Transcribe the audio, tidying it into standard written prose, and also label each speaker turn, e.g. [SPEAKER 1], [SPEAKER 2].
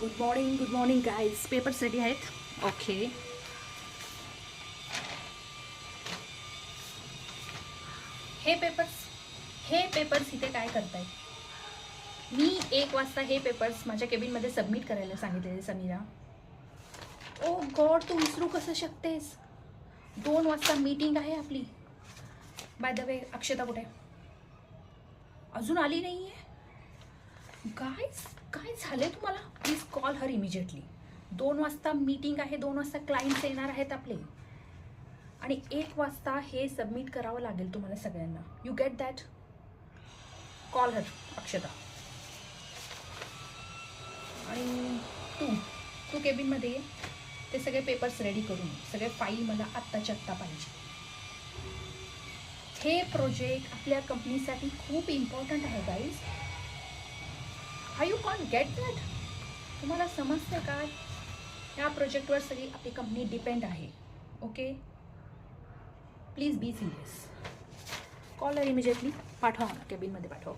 [SPEAKER 1] Good morning guys. Papers ready आहेत. Okay. हे papers इथे काय करतायत? मी 1 वाजता हे पेपर्स माझ्या केबिनमध्ये सबमिट करायला सांगितलेले समीरा. ओ गॉड, तू विसरू कसं शकतेस? 2 वाजता मीटिंग आहे आपली. बाय द वे, अक्षता कुठे? अजून आली नाही आहे. गाईज, काय झालंय तुम्हाला? Please call her immediately. 2 वाजता मीटिंग आहे, 2 वाजता क्लायंट्स येणार आहेत आपले, आणि 1 वाजता हे सबमिट करावं लागेल तुम्हाला सगळ्यांना. You get that? Call her Akshata. आणि तू केबिनमध्ये ये. ते सगळे पेपर्स रेडी करून, सगळे फाईल मला आत्ताच्या आत्ता पाहिजे. हे प्रोजेक्ट आपल्या कंपनीसाठी खूप इम्पॉर्टंट आहे guys. High, you can't get that? तुम्हाला समजतं का? या प्रोजेक्टवर सगळी आपली कंपनी डिपेंड आहे. Okay, please be serious. Call immediately. पाठवा, मला केबिनमध्ये पाठवा.